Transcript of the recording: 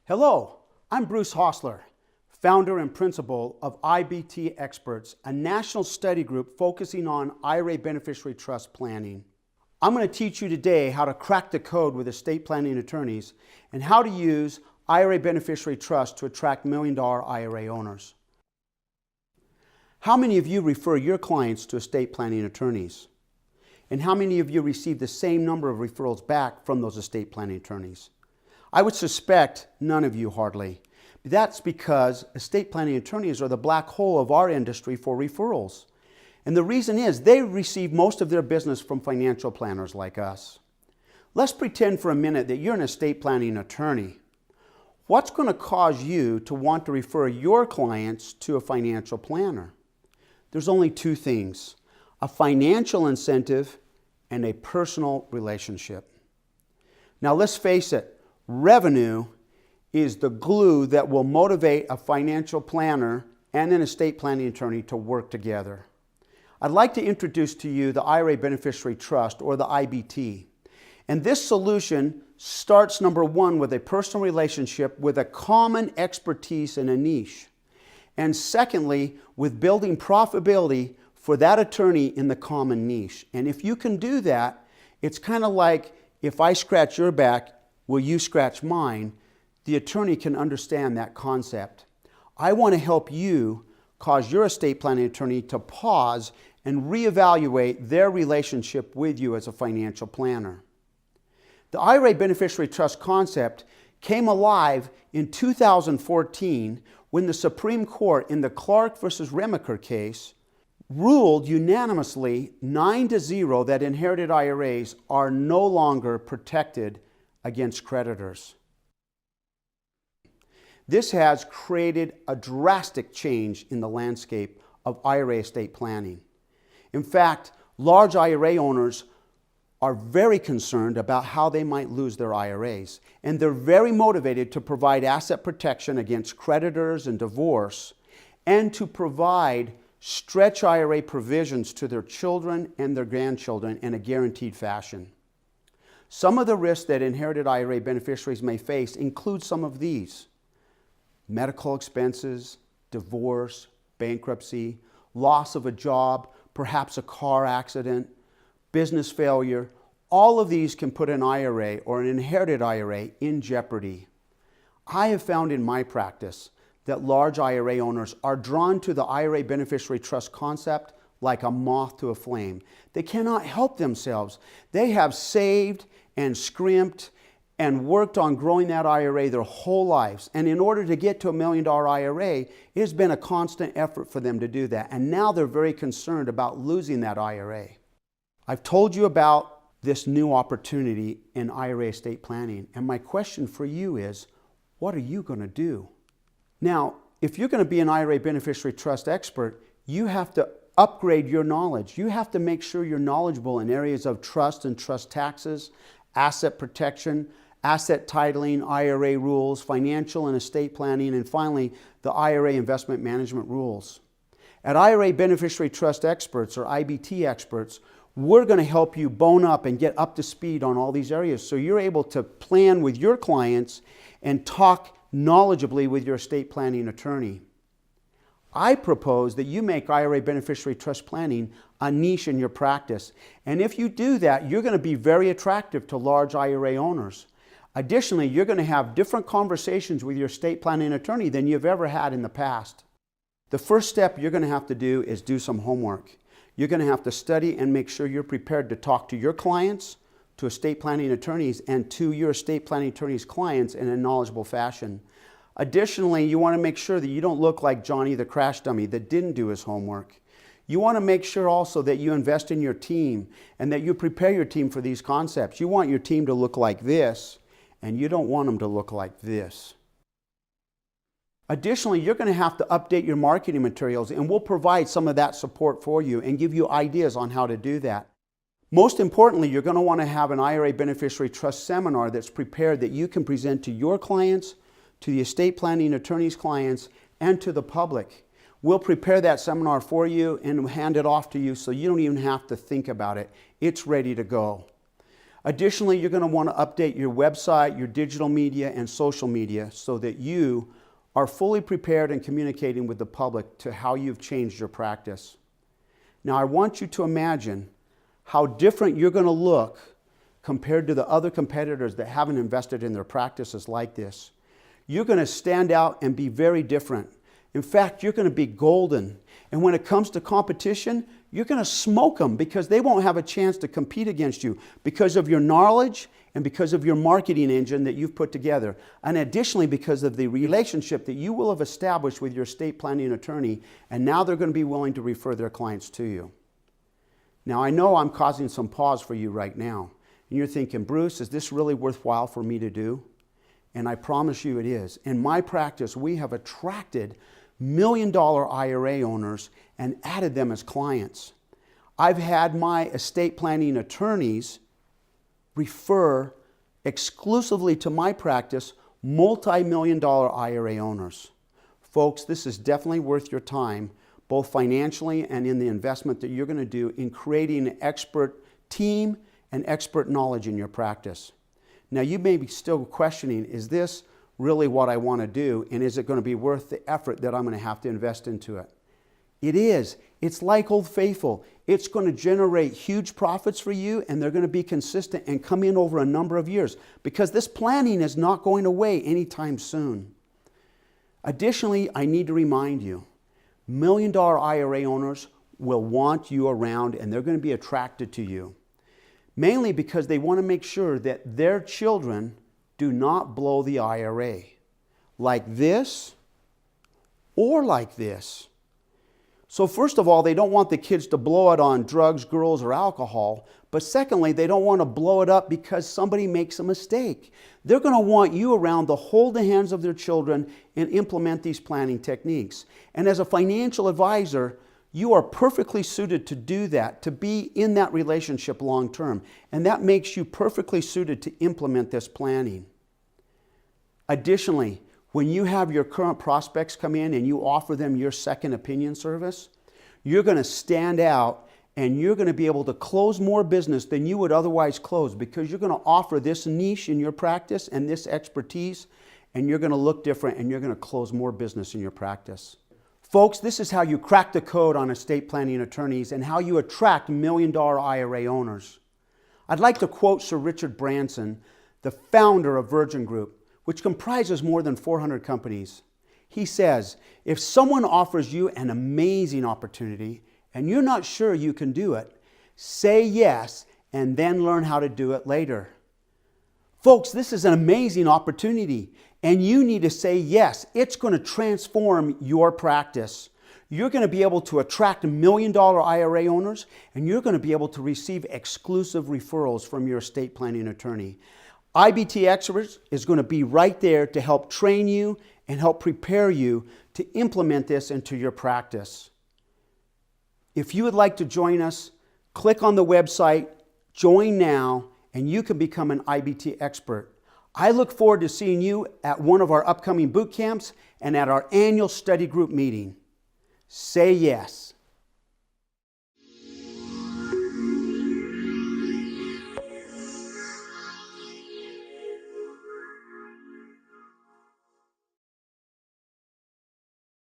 Hello, I'm Bruce Hostler, founder and principal of IBT Experts, a national study group focusing on IRA beneficiary trust planning. I'm going to teach you today how to crack the code with estate planning attorneys and how to use IRA beneficiary trust to attract million-dollar IRA owners. How many of you refer your clients to estate planning attorneys? And how many of you receive the same number of referrals back from those estate planning attorneys? I would suspect none of you hardly. That's because estate planning attorneys are the black hole of our industry for referrals. And the reason is they receive most of their business from financial planners like us. Let's pretend for a minute that you're an estate planning attorney. What's going to cause you to want to refer your clients to a financial planner? There's only two things: a financial incentive and a personal relationship. Now let's face it, revenue is the glue that will motivate a financial planner and an estate planning attorney to work together. I'd like to introduce to you the IRA Beneficiary Trust, or the IBT. And this solution starts, number one, with a personal relationship with a common expertise in a niche. And secondly, with building profitability for that attorney in the common niche. And if you can do that, it's kind of like, if I scratch your back, will you scratch mine? The attorney can understand that concept. I want to help you cause your estate planning attorney to pause and reevaluate their relationship with you as a financial planner. The IRA Beneficiary Trust concept came alive in 2014 when the Supreme Court in the Clark versus Remacher case ruled unanimously 9-0 that inherited IRAs are no longer protected against creditors. This has created a drastic change in the landscape of IRA estate planning. In fact, large IRA owners are very concerned about how they might lose their IRAs, and they're very motivated to provide asset protection against creditors and divorce, and to provide stretch IRA provisions to their children and their grandchildren in a guaranteed fashion. Some of the risks that inherited IRA beneficiaries may face include some of these: medical expenses, divorce, bankruptcy, loss of a job, perhaps a car accident, business failure. All of these can put an IRA or an inherited IRA in jeopardy. I have found in my practice that large IRA owners are drawn to the IRA beneficiary trust concept like a moth to a flame. They cannot help themselves. They have saved and scrimped and worked on growing that IRA their whole lives. And in order to get to $1 million IRA, it has been a constant effort for them to do that. And now they're very concerned about losing that IRA. I've told you about this new opportunity in IRA estate planning. And my question for you is, what are you going to do? Now, if you're going to be an IRA beneficiary trust expert, you have to upgrade your knowledge. You have to make sure you're knowledgeable in areas of trust and trust taxes, asset protection, asset titling, IRA rules, financial and estate planning, and finally, the IRA investment management rules. At IRA Beneficiary Trust Experts, or IBT Experts, we're going to help you bone up and get up to speed on all these areas so you're able to plan with your clients and talk knowledgeably with your estate planning attorney. I propose that you make IRA beneficiary trust planning a niche in your practice. And if you do that, you're going to be very attractive to large IRA owners. Additionally, you're going to have different conversations with your estate planning attorney than you've ever had in the past. The first step you're going to have to do is do some homework. You're going to have to study and make sure you're prepared to talk to your clients, to estate planning attorneys, and to your estate planning attorney's clients in a knowledgeable fashion. Additionally, you want to make sure that you don't look like Johnny the crash dummy that didn't do his homework. You want to make sure also that you invest in your team and that you prepare your team for these concepts. You want your team to look like this, and you don't want them to look like this. Additionally, you're going to have to update your marketing materials, and we'll provide some of that support for you and give you ideas on how to do that. Most importantly, you're going to want to have an IRA Beneficiary Trust seminar that's prepared that you can present to your clients, to the estate planning attorney's clients, and to the public. We'll prepare that seminar for you and hand it off to you so you don't even have to think about it. It's ready to go. Additionally, you're going to want to update your website, your digital media, and social media so that you are fully prepared and communicating with the public to how you've changed your practice. Now, I want you to imagine how different you're going to look compared to the other competitors that haven't invested in their practices like this. You're going to stand out and be very different. In fact, you're going to be golden. And when it comes to competition, you're going to smoke them because they won't have a chance to compete against you because of your knowledge and because of your marketing engine that you've put together. And additionally, because of the relationship that you will have established with your estate planning attorney, and now they're going to be willing to refer their clients to you. Now, I know I'm causing some pause for you right now. And you're thinking, Bruce, is this really worthwhile for me to do? And I promise you it is. In my practice, we have attracted million-dollar IRA owners and added them as clients. I've had my estate planning attorneys refer exclusively to my practice multi-million-dollar IRA owners. Folks, this is definitely worth your time, both financially and in the investment that you're going to do in creating an expert team and expert knowledge in your practice. Now, you may be still questioning, is this really what I want to do, and is it going to be worth the effort that I'm going to have to invest into it? It is. It's like Old Faithful. It's going to generate huge profits for you, and they're going to be consistent and come in over a number of years because this planning is not going away anytime soon. Additionally, I need to remind you, million-dollar IRA owners will want you around, and they're going to be attracted to you, mainly because they want to make sure that their children do not blow the IRA like this or like this. So first of all, they don't want the kids to blow it on drugs, girls, or alcohol. But secondly, they don't want to blow it up because somebody makes a mistake. They're going to want you around to hold the hands of their children and implement these planning techniques. And as a financial advisor, you are perfectly suited to do that, to be in that relationship long term. And that makes you perfectly suited to implement this planning. Additionally, when you have your current prospects come in and you offer them your second opinion service, you're going to stand out and you're going to be able to close more business than you would otherwise close because you're going to offer this niche in your practice and this expertise, and you're going to look different and you're going to close more business in your practice. Folks, this is how you crack the code on estate planning attorneys and how you attract million-dollar IRA owners. I'd like to quote Sir Richard Branson, the founder of Virgin Group, which comprises more than 400 companies. He says, if someone offers you an amazing opportunity and you're not sure you can do it, say yes and then learn how to do it later. Folks, this is an amazing opportunity and you need to say yes. It's going to transform your practice. You're going to be able to attract million-dollar IRA owners, and you're going to be able to receive exclusive referrals from your estate planning attorney. IBT Expert is going to be right there to help train you and help prepare you to implement this into your practice. If you would like to join us, click on the website, join now, and you can become an IBT Expert. I look forward to seeing you at one of our upcoming boot camps and at our annual study group meeting. Say yes.